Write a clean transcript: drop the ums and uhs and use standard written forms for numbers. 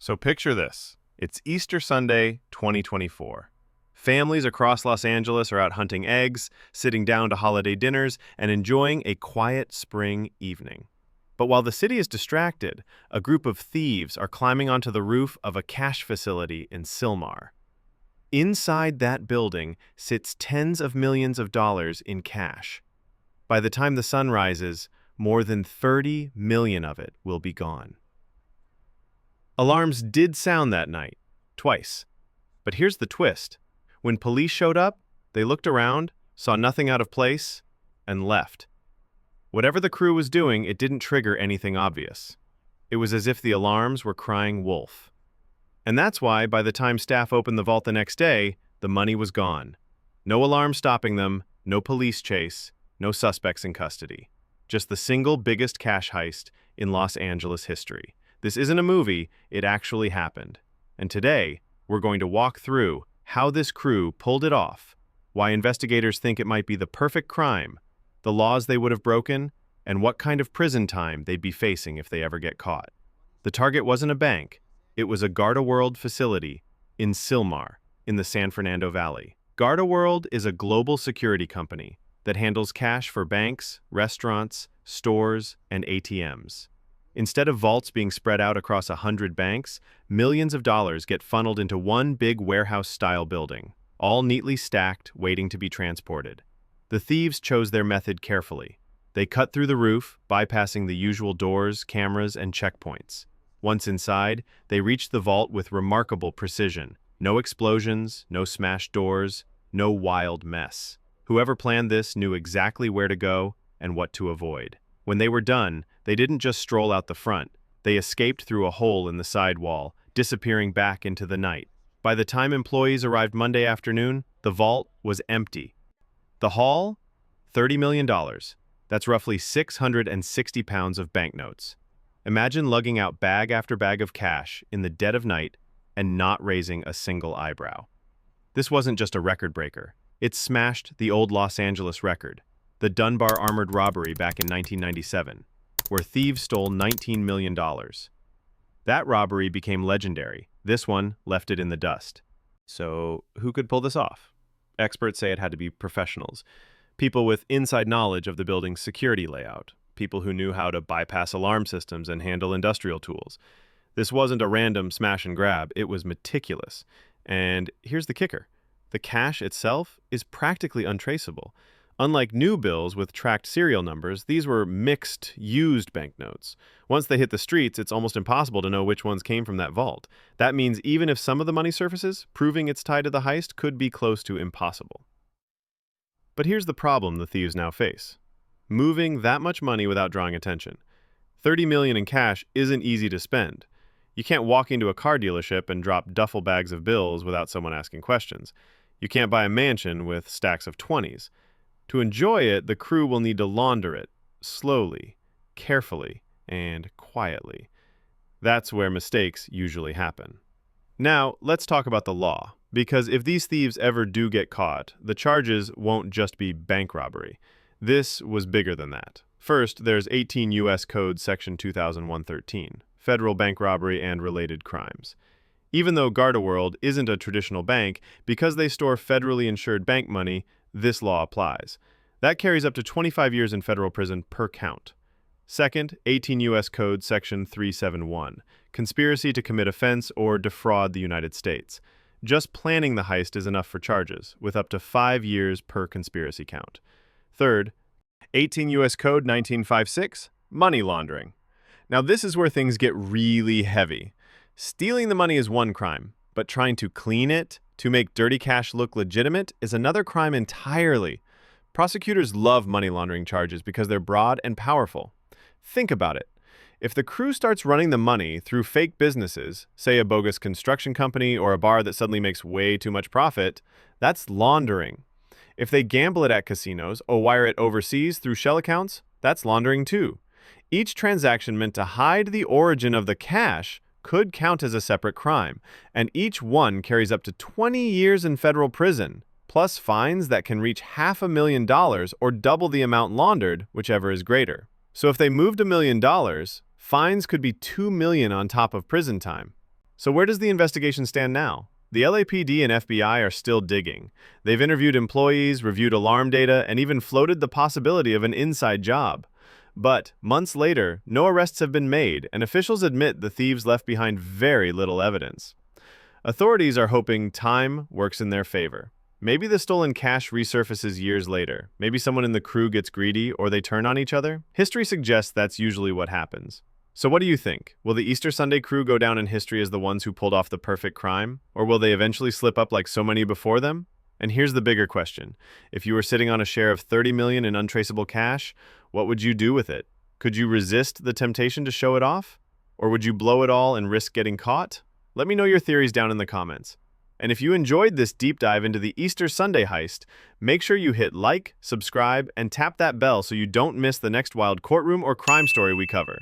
So picture this. It's Easter Sunday, 2024. Families across Los Angeles are out hunting eggs, sitting down to holiday dinners, and enjoying a quiet spring evening. But while the city is distracted, a group of thieves are climbing onto the roof of a cash facility in Sylmar. Inside that building sits tens of millions of dollars in cash. By the time the sun rises, more than 30 million of it will be gone. Alarms did sound that night, twice. But here's the twist. When police showed up, they looked around, saw nothing out of place, and left. Whatever the crew was doing, it didn't trigger anything obvious. It was as if the alarms were crying wolf. And that's why, by the time staff opened the vault the next day, the money was gone. No alarm stopping them, no police chase, no suspects in custody. Just the single biggest cash heist in Los Angeles history. This isn't a movie, it actually happened. And today, we're going to walk through how this crew pulled it off, why investigators think it might be the perfect crime, the laws they would have broken, and what kind of prison time they'd be facing if they ever get caught. The target wasn't a bank, it was a GardaWorld facility in Sylmar, in the San Fernando Valley. GardaWorld is a global security company that handles cash for banks, restaurants, stores, and ATMs. Instead of vaults being spread out across 100 banks, millions of dollars get funneled into one big warehouse-style building, all neatly stacked, waiting to be transported. The thieves chose their method carefully. They cut through the roof, bypassing the usual doors, cameras, and checkpoints. Once inside, they reached the vault with remarkable precision. No explosions, no smashed doors, no wild mess. Whoever planned this knew exactly where to go and what to avoid. When they were done, they didn't just stroll out the front. They escaped through a hole in the side wall, disappearing back into the night. By the time employees arrived Monday afternoon, the vault was empty. The haul? $30 million. That's roughly 660 pounds of banknotes. Imagine lugging out bag after bag of cash in the dead of night and not raising a single eyebrow. This wasn't just a record breaker. It smashed the old Los Angeles record, the Dunbar armored robbery back in 1997, where thieves stole $19 million. That robbery became legendary. This one left it in the dust. So, who could pull this off? Experts say it had to be professionals, people with inside knowledge of the building's security layout, people who knew how to bypass alarm systems and handle industrial tools. This wasn't a random smash and grab, it was meticulous. And here's the kicker. The cash itself is practically untraceable. Unlike new bills with tracked serial numbers, these were mixed, used banknotes. Once they hit the streets, it's almost impossible to know which ones came from that vault. That means even if some of the money surfaces, proving it's tied to the heist could be close to impossible. But here's the problem the thieves now face. Moving that much money without drawing attention. $30 million in cash isn't easy to spend. You can't walk into a car dealership and drop duffel bags of bills without someone asking questions. You can't buy a mansion with stacks of 20s. To enjoy it, the crew will need to launder it, slowly, carefully, and quietly. That's where mistakes usually happen. Now, let's talk about the law, because if these thieves ever do get caught, the charges won't just be bank robbery. This was bigger than that. First, there's 18 U.S. Code Section 2113, federal bank robbery and related crimes. Even though GardaWorld isn't a traditional bank, because they store federally insured bank money, this law applies. That carries up to 25 years in federal prison per count. Second, 18 U.S. Code Section 371, conspiracy to commit offense or defraud the United States. Just planning the heist is enough for charges, with up to 5 years per conspiracy count. Third, 18 U.S. Code 1956, money laundering. Now this is where things get really heavy. Stealing the money is one crime, but trying to clean it, to make dirty cash look legitimate, is another crime entirely. Prosecutors love money laundering charges because they're broad and powerful. Think about it. If the crew starts running the money through fake businesses, say a bogus construction company or a bar that suddenly makes way too much profit, that's laundering. If they gamble it at casinos or wire it overseas through shell accounts, that's laundering too. Each transaction meant to hide the origin of the cash could count as a separate crime, and each one carries up to 20 years in federal prison, plus fines that can reach $500,000 or double the amount laundered, whichever is greater. So if they moved $1 million, fines could be $2 million on top of prison time. So where does the investigation stand now? The LAPD and FBI are still digging. They've interviewed employees, reviewed alarm data, and even floated the possibility of an inside job. But months later, no arrests have been made, and officials admit the thieves left behind very little evidence. Authorities are hoping time works in their favor. Maybe the stolen cash resurfaces years later. Maybe someone in the crew gets greedy or they turn on each other. History suggests that's usually what happens. So what do you think? Will the Easter Sunday crew go down in history as the ones who pulled off the perfect crime? Or will they eventually slip up like so many before them? And here's the bigger question. If you were sitting on a share of 30 million in untraceable cash, what would you do with it? Could you resist the temptation to show it off? Or would you blow it all and risk getting caught? Let me know your theories down in the comments. And if you enjoyed this deep dive into the Easter Sunday heist, make sure you hit like, subscribe, and tap that bell so you don't miss the next wild courtroom or crime story we cover.